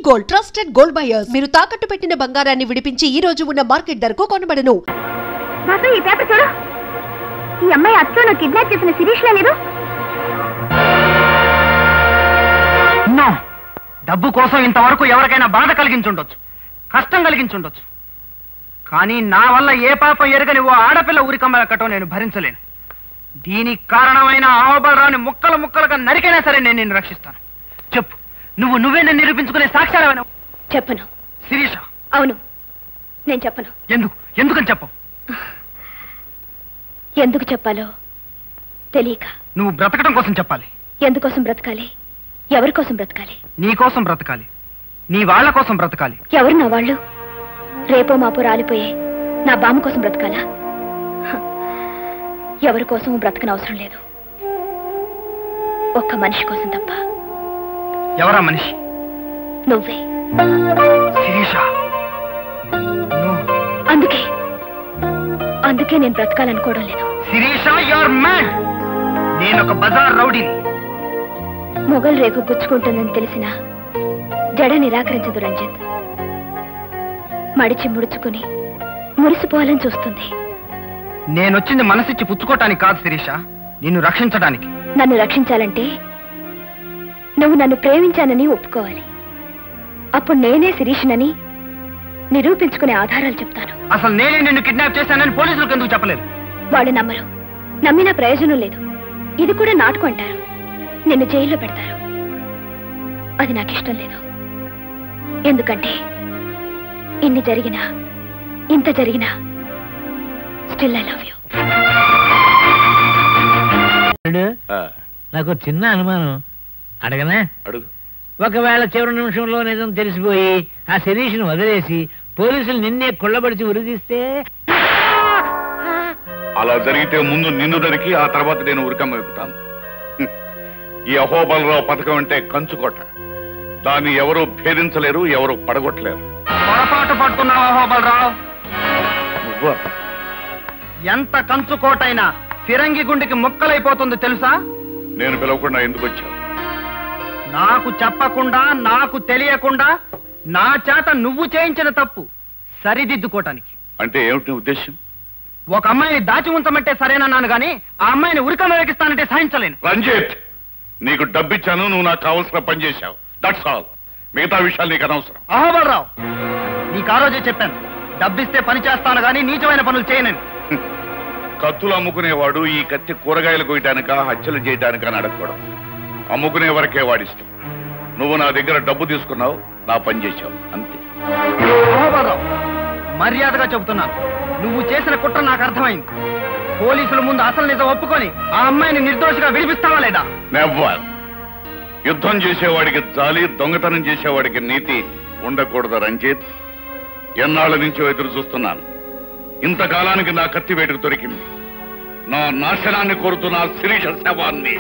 Gold, trusted gold buyers. మీరు తాకట్టు పెట్టిన బంగారాన్ని విడిపించి ఈ రోజు ఉన్న మార్కెట్ ధరకు కొనబడను. మాకు ఈ పేపర్ చూడు. ఈ అమ్మాయి అచ్చను కిడ్నాప్ చేసిన శిరీష్ లేదు. డబ్బు కోసం ఇంతవరకు ఎవరికైనా బాధ కలిగించుండొచ్చు, కష్టం కలిగించుండొచ్చు. కానీ నా వల్ల ఏ పాపం ఎరగని ఓ ఆడపిల్ల ఊరికమ్మ ఎక్కటం నేను భరించలేను. దీనికి కారణమైన ఆవబలరావుని ముక్కలు ముక్కలుగా నరికైనా సరే నేను నిన్ను రక్షిస్తాను. చెప్పు, నువ్వే నన్ను నిరూపించుకునే సాక్ష్యాలవైనా? చెప్పను. శిరీష? అవును, నేను చెప్పను. ఎందుకని చెప్పు. ఎందుకు చెప్పాలో తెలియక. నువ్వు బ్రతకడం కోసం చెప్పాలి. ఎందుకోసం బ్రతకాలి? ఎవరి కోసం బ్రతకాలి? నీ కోసం బ్రతకాలి, నీ వాళ్ళ కోసం బ్రతకాలి. ఎవరు నా వాళ్ళు? రేపో మాపో రాలిపోయే నా బామ్మ కోసం బ్రతకాలా? ఎవరి కోసం బ్రతకని అవసరం లేదు, ఒక్క మనిషి కోసం తప్ప. ఎవరా మనిషి? నువ్వే. శిరీష, అందుకే నేను బ్రతకాలనుకోవడం లేదు. Shirisha, your mad. నేను ఒక బజార్ రౌడీని. మొగల్ రేకు గుచ్చుకుంటుందని తెలిసినా జడ నిరాకరించదు రంజిత్. మడిచి ముడుచుకుని మురిసిపోవాలని చూస్తుంది. నేనొచ్చింది మనసిచ్చి పుచ్చుకోవటానికి కాదు శిరీష, నిన్ను రక్షించడానికి. నన్ను రక్షించాలంటే నువ్వు నన్ను ప్రేమించానని ఒప్పుకోవాలి. అప్పుడు నేనే శిరీషనని నిరూపించుకునే ఆధారాలు చెప్తాను. అసలు నేనే నిన్ను కిడ్నాప్ చేశానని పోలీసులకు ఎందుకు చెప్పలేదు? వాళ్ళు నమ్మరు, నమ్మినా ప్రయోజనం లేదు. ఇది కూడా నాటకం అంటారు, నిన్ను జైల్లో పెడతారు. అది నాకు ఇష్టం లేదు. ఎందుకంటే ఇన్ని జరిగినా ఇంత జరిగినా స్టిల్ ఐ లవ్ యూ. నాకు చిన్న అనుమానం, అడగనా? అడుగు. ఒకవేళ చివరి నిమిషంలో నిజం తెలిసిపోయి ఆ శిరీష్ను వదిలేసి పోలీసులు నిన్నే కొల్లబడిచి ఉరిదీస్తే? అలా జరిగితే ముందు నిన్ను నరికి ఆ తర్వాత నేను ఉరికమ్మ ఎక్కుతాను. ఈ అహోబలరావు పథకం అంటే కంచుకోట. దాన్ని ఎవరూ భేదించలేరు, ఎవరు పడగొట్టలేరు. పొరపాటు పడుతున్నావు అహోబలరావు. నువ్వా? ఎంత కంచుకోటైనా ఫిరంగి గుండెకి ముక్కలైపోతుంది తెలుసా? నేను పిలవకుండా ఎందుకు వచ్చావు? నాకు చెప్పకుండా, నాకు తెలియకుండా నా చేత నువ్వు చేయించిన తప్పు సరిదిద్దుకోటానికి. అంటే ఏమిటి ఉద్దేశం? ఒక అమ్మాయిని దాచి ఉంచమంటే సరేనన్నాను గాని ఆ అమ్మాయిని ఉరికమ్మ వేగిస్తానంటే సహించలేను. రంజిత్, నీకు డబ్బిచ్చాను, నువ్వు నాకు కావలసిన పని చేశావు. That's all. మిగతా విషయాలు నీకు అనవసరం. అహోబలరావు, నీకు ఆ రోజే చెప్పాను, డబ్బిస్తే పని చేస్తాను గాని నీచమైన పనులు చేయనని. కత్తులు అమ్ముకునేవాడు ఈ కత్తి కూరగాయలు కొయ్యటానికా హత్యలు చేయటానికా అని అడగకూడదు. అమ్ముకునే వరకే వాడిష్టం. నువ్వు నా దగ్గర డబ్బు తీసుకున్నావు, నా పని చేశావు, అంతే. అహోబలరావు, మర్యాదగా చెబుతున్నాను, నువ్వు చేసిన కుట్ర నాకు అర్థమైంది. పోలీసుల ముందు అసలు నిజం ఒప్పుకొని ఆ అమ్మాయిని నిర్దోషిగా విడిపిస్తావా లేదా? నెవ్వర్. యుద్ధం చేసేవాడికి జాలి, దొంగతనం చేసేవాడికి నీతి ఉండకూడదు రంజిత్. ఎన్నాళ్ళ నుంచో ఎదురు చూస్తున్నాను. ఇంతకాలానికి నా కత్తి వేటుకు దొరికింది. నా నాశనాన్ని కోరుతున్న శిరీష శవాన్ని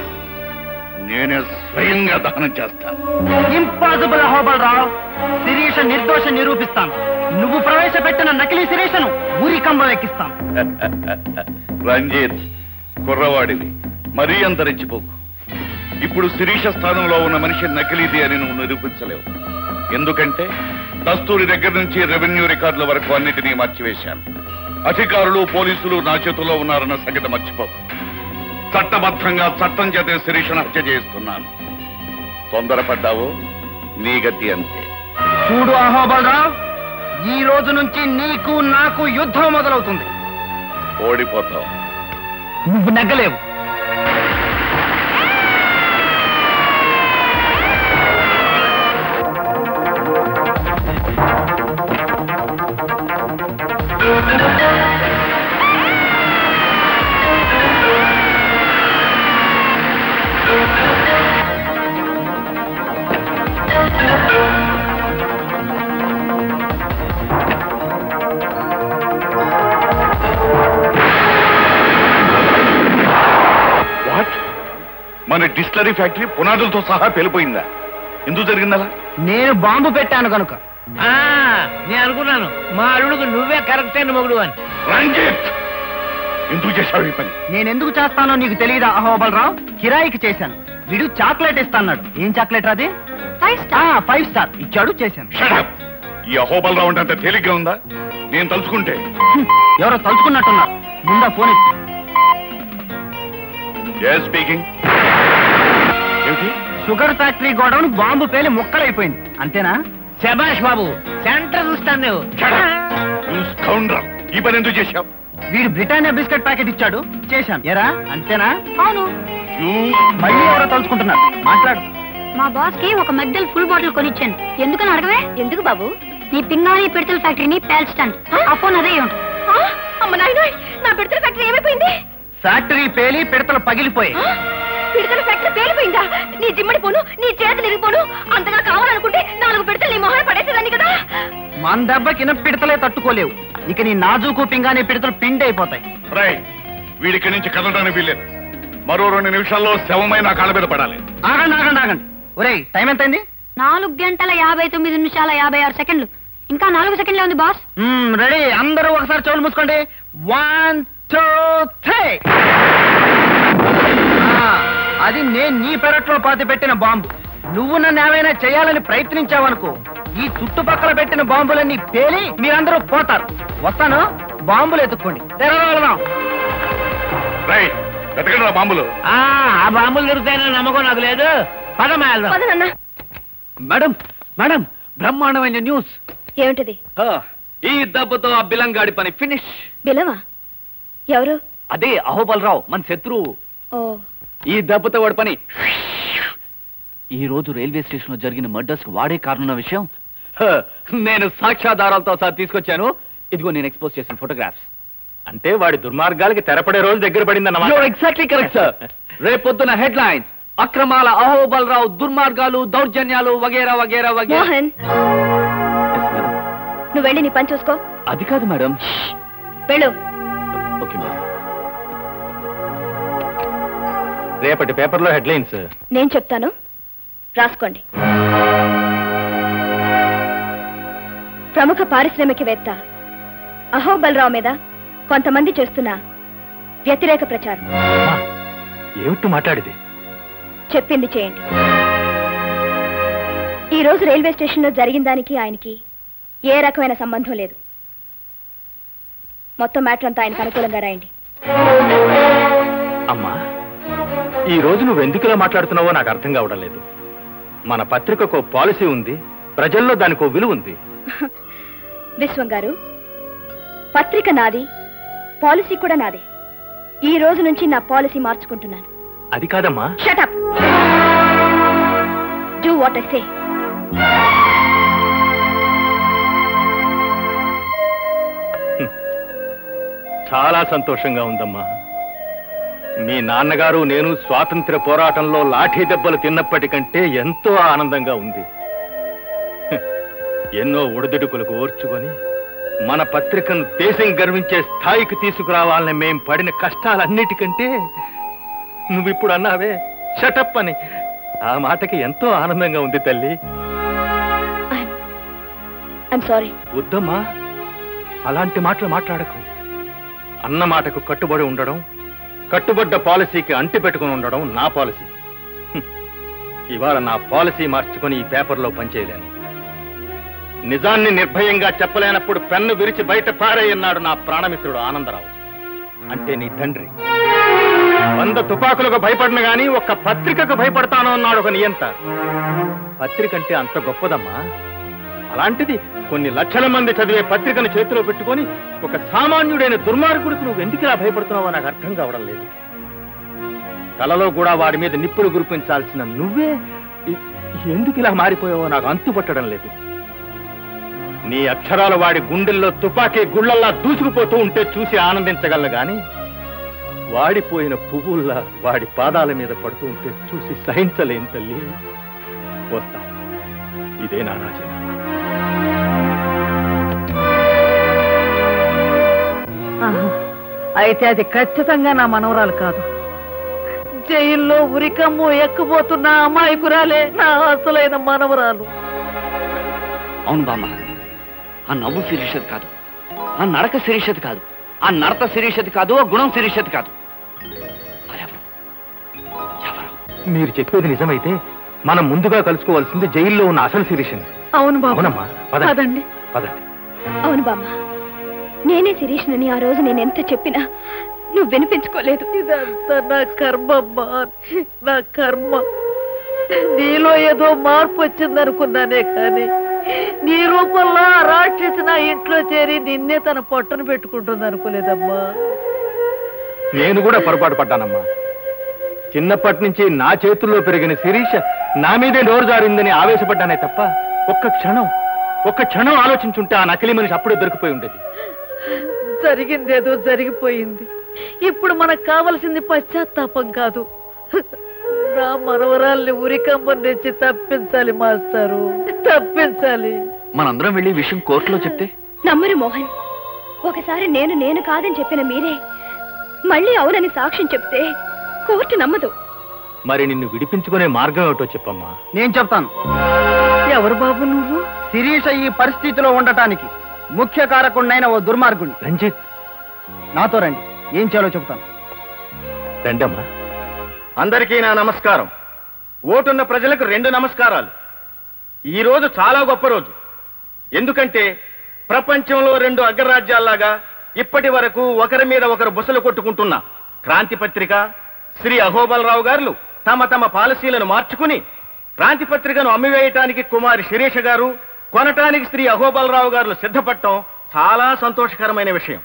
నేనే స్వయంగా దహనం చేస్తాను. ఇంపాసిబుల్ అహోబలరావు. శిరీష నిర్దోష నిరూపిస్తాను. నువ్వు ప్రవేశపెట్టిన నకిలీ శిరీషను ఊరికంబం ఎక్కిస్తాను. రంజిత్, కుర్రవాడివి, మరీ అంతరించిపోకు. ఇప్పుడు శిరీష స్థానంలో ఉన్న మనిషి నకిలీది అని నువ్వు నిరూపించలేవు. ఎందుకంటే దస్తూరి దగ్గర నుంచి రెవెన్యూ రికార్డుల వరకు అన్నిటినీ మార్చివేశాను. అధికారులు, పోలీసులు నా చేతుల్లో ఉన్నారన్న సంగతి మర్చిపోకు. చట్టబద్ధంగా చట్టం చేతే శిరీషను హత్య చేస్తున్నాను. తొందరపడ్డావు, నీ గతి అంతే. చూడు అహోబలరావు, ఈ రోజు నుంచి నీకు నాకు యుద్ధం మొదలవుతుంది. ఓడిపోతావు. నువ్వు నెగ్గలేవు. మన డిస్టిలరీ ఫ్యాక్టరీ పునాదులతో సహా పేలిపోయిందా? ఎందుకు జరిగిందా? నేను బాంబు పెట్టాను కనుక. నేను అనుకున్నాను మా అల్లుడికి నువ్వే కరెక్ట్ అయిన మొగుడు అని. రంజిత్, ఎందుకు చేశావు ఈ పని? నేనెందుకు చేస్తానో నీకు తెలియదా అహోబలరావు? కిరాయికి చేశాను. వీడు చాక్లెట్ ఇస్తాన్నాడు. ఏం చాక్లెట్ అది? 5 స్టార్. 5 స్టార్ ఇచ్చాడు, చేశాను. Shut up! ఈ అహోబలరావు అంటే అంత తేలిగ్గా ఉందా? నేను తలుచుకుంటే ఎవరో తలుచుకున్నట్టున్నారు. ముందా ఫోన్ స్పీకింగ్. ఏమిటి? షుగర్ ఫ్యాక్టరీ గోడౌన్ బాంబు పేలి ముక్కలైపోయింది, అంతేనా? శభాష్ బాబు, సెంటర్ చూస్తాను నువ్వు. Shut up! You scoundrel! ఈ పని ఎందుకు చేశావు? వీడు బ్రిటానియా బిస్కెట్ ప్యాకెట్ ఇచ్చాడు, చేశాను. ఎరా అంతేనా? అవును. మళ్ళీ ఎవరో తలుచుకుంటున్నారు, మాట్లాడు. మా బాస్ కి ఒక మగ్డల్ ఫుల్ బాటిల్ కొనిచ్చాను. ఎందుకని అడగవే? ఎందుకు బాబు? నీ పింగాణి పిడతల ఫ్యాక్టరీని పేల్చడానికి. ఆ ఫోన్ అదే ఉంటుంది. అమ్మ నాయన, నా పిడతల ఫ్యాక్టరీ ఏమైపోయింది? ఫ్యాక్టరీ పేలి పిడతలు పగిలిపోయి. పిడతల ఫ్యాక్టరీ పేలిపోయిందా? నీ జిమ్మడి పోను, నీ చేతులు ఇరిగిపోను. అంతగా కావాలనుకుంటే 4 పిడతలు నీ మొహన పడేసేదాన్ని కదా. మన దెబ్బకిన పిడతలే తట్టుకోలేవు, ఇక నీ నాజూకు పింగానే పిడతలు పిండి అయిపోతాయి. రైట్, వీడికి నుంచి కదలడానికి వీల్లేదు. మరో 2 నిమిషాల్లో శవమై నా కాళ్ళ మీద పడాలి. ఆగండి ఆగండి ఆగండి. ఒరేయ్, టైం ఎంతైంది? 4 గంటల 59 నిమిషాల 56 సెకండ్లు. ఇంకా 4 సెకండ్లే ఉంది బాస్. రెడీ, అందరూ ఒకసారి చెవులు మూసుకోండి. 1 2 3. అది నేను నీ పెరట్లో పాతి పెట్టిన బాంబు. నువ్వు నన్ను ఏమైనా చేయాలని ప్రయత్నించావనుకో, ఈ చుట్టుపక్కల పెట్టిన బాంబులన్నీ పేలి మీరందరూ పోతారు. వస్తాను, బాంబులు ఎత్తుక్కోండి. రైట్, వెతకండి బాంబులు. ఆ బాంబులు దొరుకుతాయన్న నమ్మకం నాకు లేదు. పదమాయలు. మేడం మేడం, బ్రహ్మాండమైన న్యూస్. ఏమిటిది? ఈ దెబ్బతో ఆ బిలంగాడి పని ఫినిష్. బిలవా? ఎవరు? అదే అహోబలరావు, మన శత్రువు. ఓ, ఈ దెబ్బతో వాడి పని. ఈ రోజు రైల్వే స్టేషన్ లో జరిగిన మర్డర్స్ కు వాడే కారణం విషయం నేను సాక్ష్యాధారాలతో సహా తీసుకొచ్చాను. ఇదిగో నేను ఎక్స్పోజ్ చేసిన ఫోటోగ్రాఫ్స్. అంటే వాడి దుర్మార్గాలకి తెరపడే రోజు దగ్గర పడిందన్నమాట. Exactly correct sir. రేపొద్దున హెడ్ లైన్స్: అక్రమాల అహోబలరావు, దుర్మార్గాలు, దౌర్జన్యాలు వగేరా వగేరా వగేరా. మోహన్, నువ్వు వెళ్ళి నీ పని చూసుకో. అది కాదు మేడం. వెళ్ళు. Okay madam. రేపటి పేపర్లో హెడ్లైన్స్ నేను చెప్తాను, రాసుకోండి. ప్రముఖ పారిశ్రామికవేత్త అహోబలరావు మీద కొంతమంది చేస్తున్న వ్యతిరేక ప్రచారం. ఏమిటి మాట్లాడేది? చెప్పింది చేయండి. ఈ రోజు రైల్వే స్టేషన్ లో జరిగిన దానికి ఆయనకి ఏ రకమైన సంబంధం లేదు. మొత్తం మ్యాటర్ అంతా ఆయనకు అనుకూలంగా రాయండి. అమ్మా, ఈ రోజు నువ్వు ఎందుకులా మాట్లాడుతున్నావో నాకు అర్థం కావడం లేదు. మన పత్రికకు పాలసీ ఉంది, ప్రజల్లో దానికి ఓ విలువ ఉంది. విశ్వం గారు, పత్రిక నాది, పాలసీ కూడా నాదే. ఈ రోజు నుంచి నా పాలసీ మార్చుకుంటున్నాను. అది కాదమ్మా. Shut up. Do what I say. చాలా సంతోషంగా ఉందమ్మా. మీ నాన్నగారు నేను స్వాతంత్ర్య పోరాటంలో లాఠీ దెబ్బలు తిన్నప్పటికంటే ఎంతో ఆనందంగా ఉంది. ఎన్నో ఒడిదుడుకులకు ఓర్చుకొని మన పత్రికను దేశం గర్వించే స్థాయికి తీసుకురావాలని మేం పడిన కష్టాలన్నిటికంటే నువ్విప్పుడు అన్నావే షటప్ అని, ఆ మాటకి ఎంతో ఆనందంగా ఉంది తల్లి. I'm sorry. వద్దమ్మా, అలాంటి మాటలు మాట్లాడకు. అన్న మాటకు కట్టుబడి ఉండడం, కట్టుబడ్డ పాలసీకి అంటి పెట్టుకుని ఉండడం నా పాలసీ. ఇవాళ నా పాలసీ మార్చుకుని ఈ పేపర్లో పనిచేయలేను. నిజాన్ని నిర్భయంగా చెప్పలేనప్పుడు పెన్ను విరిచి బయట పారేయన్నాడు నా ప్రాణమిత్రుడు ఆనందరావు, అంటే నీ తండ్రి. 100 తుపాకులకు భయపడిన గాని ఒక్క పత్రికకు భయపడతాను అన్నాడు ఒక నియంత. పత్రిక అంటే అంత గొప్పదమ్మా. అలాంటిది కొన్ని లక్షల మంది చదివే పత్రికను చేతిలో పెట్టుకొని ఒక సామాన్యుడైన దుర్మార్గుడికి నువ్వు ఎందుకు ఇలా భయపడుతున్నావో నాకు అర్థం కావడం లేదు. కలలో కూడా వాడి మీద నిప్పులు గురిపించాల్సిన నువ్వే ఎందుకు ఇలా మారిపోయావో నాకు అంతుపట్టడం లేదు. నీ అక్షరాలు వాడి గుండెల్లో తుపాకీ గుళ్ళల్లా దూసుకుపోతూ ఉంటే చూసి ఆనందించగలను గాని వాడిపోయిన పువ్వుల్లా వాడి పాదాల మీద పడుతూ ఉంటే చూసి సహించలేను తల్లి. వస్తా. ఇదే నా రాజీనామా. అయితే అది ఖచ్చితంగా నా మనవరాలు కాదు. జైల్లో ఉరికమ్ము ఎక్కుపోతున్న అమాయకురాలే నా అసలైన మనవరాలు. అవును బామ్మ, ఆ నవ్వు శిరీషది కాదు, ఆ నడక శిరీషది కాదు, ఆ నడత శిరీషది కాదు, ఆ గుణం శిరీషది కాదు. మీరు చెప్పేది నిజమైతే మనం ముందుగా కలుసుకోవాల్సింది జైల్లో ఉన్న అసలు శిరీషని. అవును బాబు. అవునమ్మా, పదండి. పదండి. పదండి. అవును బామ్మ, నేనే శిరీష్నని ఆ రోజు నేను ఎంత చెప్పినా నువ్వు వినిపించుకోలేదు. ఇదంతా నా కర్మమ్మా, నా కర్మ. నీలో ఏదో మార్పు వచ్చిందనుకున్నానే కానీ నీ రూపంలో ఆ రాక్షసి నా ఇంట్లో చేరి నిన్నే తన పొట్టను పెట్టుకుంటుంది అనుకోలేదమ్మా. నేను కూడా పొరపాటు పడ్డానమ్మా. చిన్నప్పటి నుంచి నా చేతుల్లో పెరిగిన శిరీష నా మీదే నోరు జారిందని ఆవేశపడ్డానే తప్ప ఒక్క క్షణం ఆలోచించుంటే ఆ నకిలీ మనిషి అప్పుడే దొరికిపోయి ఉండేది. జరిగిందేదో జరిగిపోయింది. ఇప్పుడు మనకు కావలసింది పశ్చాత్తాపం కాదు, నా మనవరాల్ని ఉరికంబం తెచ్చి తప్పించాలి మాస్టారు, తప్పించాలి. మనందరం వెళ్ళి ఈ విషయం కోర్టులో చెప్తే నమ్మరు మోహన్. ఒకసారి నేను కాదని చెప్పిన మీరే మళ్ళీ అవునని సాక్ష్యం చెప్తే కోర్టు నమ్మదు. మరి నిన్ను విడిపించుకునే మార్గం ఏమిటో చెప్పమ్మా. నేను చెప్తాను. ఎవరు బాబు నువ్వు? శిరీష ఈ పరిస్థితిలో ఉండటానికి ముఖ్య కారకుడినైన ఓ దుర్మార్గుణ్ణి. రంజిత్, నాతో రండి, ఏం చేయాలో చెప్తాను. రండమ్మా. అందరికీ నా నమస్కారం. ఓటున్న ప్రజలకు 2 నమస్కారాలు. ఈ రోజు చాలా గొప్ప రోజు. ఎందుకంటే ప్రపంచంలో 2 అగ్రరాజ్యాల్లాగా ఇప్పటి వరకు ఒకరి మీద ఒకరు బుసలు కొట్టుకుంటున్న క్రాంతి పత్రిక, శ్రీ అహోబలరావు గారు తమ తమ పాలసీలను మార్చుకుని క్రాంతి పత్రికను అమ్మివేయటానికి కుమారి శిరీష గారు, కొనటానికి శ్రీ అహోబలరావు గారు సిద్ధపడటం చాలా సంతోషకరమైన విషయం.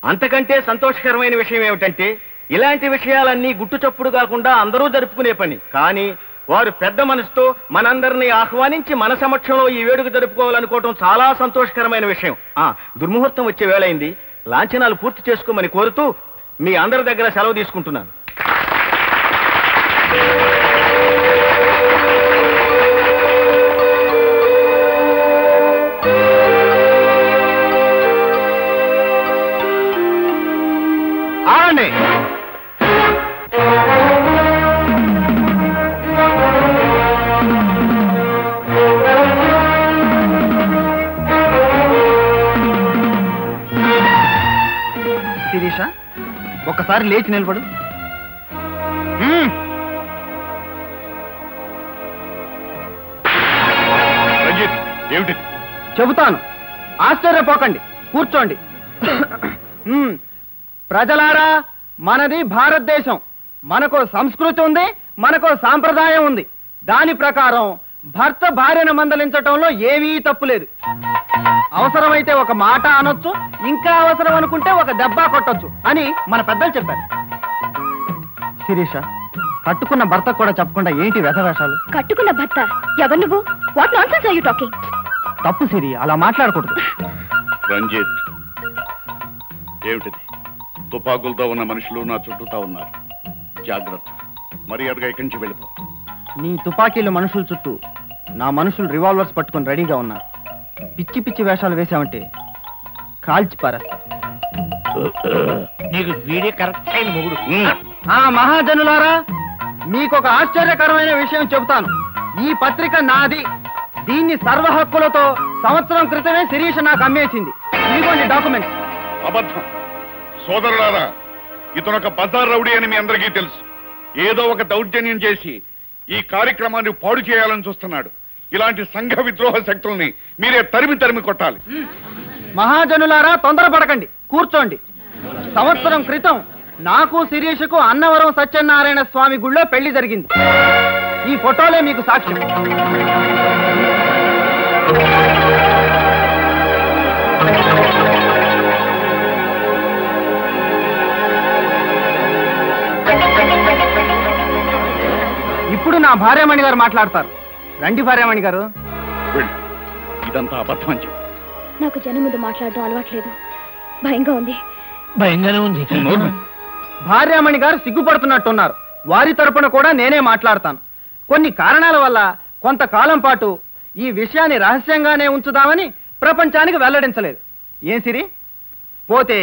అంతకంటే సంతోషకరమైన విషయం ఏమిటంటే ఇలాంటి విషయాలన్నీ గుట్టుచప్పుడు కాకుండా అందరూ జరుపుకునే పని. కానీ వారు పెద్ద మనసుతో మనందరినీ ఆహ్వానించి మన సమక్షంలో ఈ వేడుక జరుపుకోవాలనుకోవటం చాలా సంతోషకరమైన విషయం. దుర్ముహూర్తం వచ్చే వేళైంది. లాంఛనాలు పూర్తి చేసుకోమని కోరుతూ మీ అందరి దగ్గర సెలవు తీసుకుంటున్నాను. ఆగండి. శిరీష, ఒక్కసారి లేచి నిలబడు. రంజిత్, ఏమిటి? చెబుతాను, ఆశ్చర్యపోకండి, కూర్చోండి. ప్రజలారా, మనది భారతదేశం. మనకో సంస్కృతి ఉంది, మనకో సాంప్రదాయం ఉంది. దాని ప్రకారం భర్త భార్యను మందలించటంలో ఏమీ తప్పులేదు. అవసరమైతే ఒక మాట అనొచ్చు, ఇంకా అవసరం అనుకుంటే ఒక దెబ్బ కొట్టొచ్చు అని మన పెద్దలు చెప్పారు. శిరీష, కట్టుకున్న భర్త కూడా చెప్పకుండా ఏంటి వ్యధవేషాలు? కట్టుకున్న భర్త ఎవరు నువ్వు? What nonsense are you talking? తప్పు సిరి, అలా మాట్లాడకూడదు. రంజిత్, ఏమిటిది? తుపాకులతో ఉన్న మనుషులు నా చుట్టూతా ఉన్నారు. జాగ్రత్త, మర్యాదగా ఇక్కడి నుంచి వెళ్ళిపో. నీ తుపాకీలు మనుషుల చుట్టూ, నా మనుషులు రివాల్వర్స్ పట్టుకుని రెడీగా ఉన్నారు. పిచ్చి పిచ్చి వేషాలు వేశామంటే కాల్చి పారేస్తా. నీకు వీడే కరెక్ట్ అయిన మొగుడు. మహాజనులారా, మీకొక ఆశ్చర్యకరమైన విషయం చెబుతాను. ఈ పత్రిక నాది. దీన్ని సర్వ హక్కులతో సంవత్సరం క్రితమే శిరీష నాకు అమ్మేసింది. ఇదిగోండి డాక్యుమెంట్స్. అబద్ధం. సోదరులారా, ఇతనొక బజార్ రౌడీ అని మీ అందరికీ తెలుసు. ఏదో ఒక దౌర్జన్యం చేసి ఈ కార్యక్రమాన్ని పాడు చేయాలని చూస్తున్నాడు. ఇలాంటి సంఘ విద్రోహ శక్తుల్ని మీరే తరిమి కొట్టాలి. మహాజనులారా, తొందరపడకండి, కూర్చోండి. సంవత్సరం క్రితం నాకు శిరీషకు అన్నవరం సత్యనారాయణ స్వామి గుళ్ళో పెళ్లి జరిగింది. ఈ ఫోటోలే మీకు సాక్ష్యం. ఇప్పుడు నా భార్యామణి గారు మాట్లాడతారు. రండి భార్యామణి గారు. ఇదంతా అబద్ధం అని చెప్పు. నాకు జనం ముందు మాట్లాడడం అలవాట్లేదు, భయంగా ఉంది. భయంగానే ఉంది. భార్యామణి గారు సిగ్గుపడుతున్నట్టున్నారు. వారి తరపున కూడా నేనే మాట్లాడతాను. కొన్ని కారణాల వల్ల కొంతకాలం పాటు ఈ విషయాన్ని రహస్యంగానే ఉంచుదామని ప్రపంచానికి వెల్లడించలేదు. ఏం సిరి? పోతే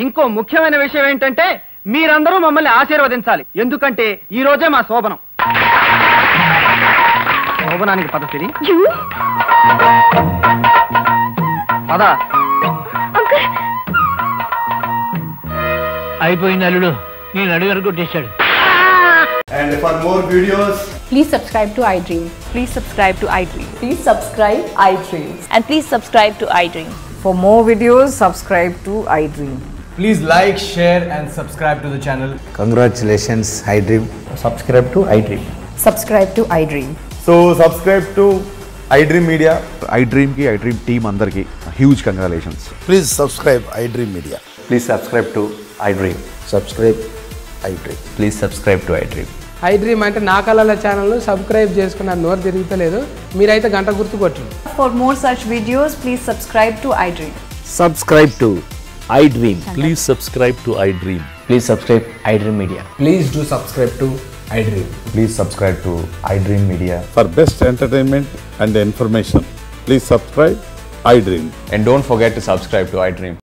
ఇంకో ముఖ్యమైన విషయం ఏంటంటే మీరందరూ మమ్మల్ని ఆశీర్వదించాలి. ఎందుకంటే ఈ రోజే మా శోభనం. శోభనానికి పద సిరి. పద. అయిపోయింది అల్లుడు, నేను అడుగు కొట్టేశాడు. And for more videos, Please subscribe to iDream. Please subscribe to iDream. Please subscribe iDream. And please subscribe to iDream. For more videos, subscribe to iDream. Please like, share and subscribe to the channel. Congratulations, iDream. Subscribe to iDream. Subscribe to iDream. So subscribe to iDream Media. iDream ki iDream team andarki huge congratulations. Please subscribe iDream Media. Please subscribe to iDream. Subscribe iDream. Please subscribe to iDream. iDream అంటే నా కళల channel subscribe చేసుకున్న నోరు తిరుగుతలేదు మీరైతే గంట గుర్తు కొట్టండి. For more such videos, please subscribe to iDream. Subscribe to iDream. Please subscribe to iDream. Please subscribe iDream Media. Please do subscribe to iDream. Please subscribe to iDream Media. For best entertainment and information, please subscribe iDream. And don't forget to subscribe to iDream.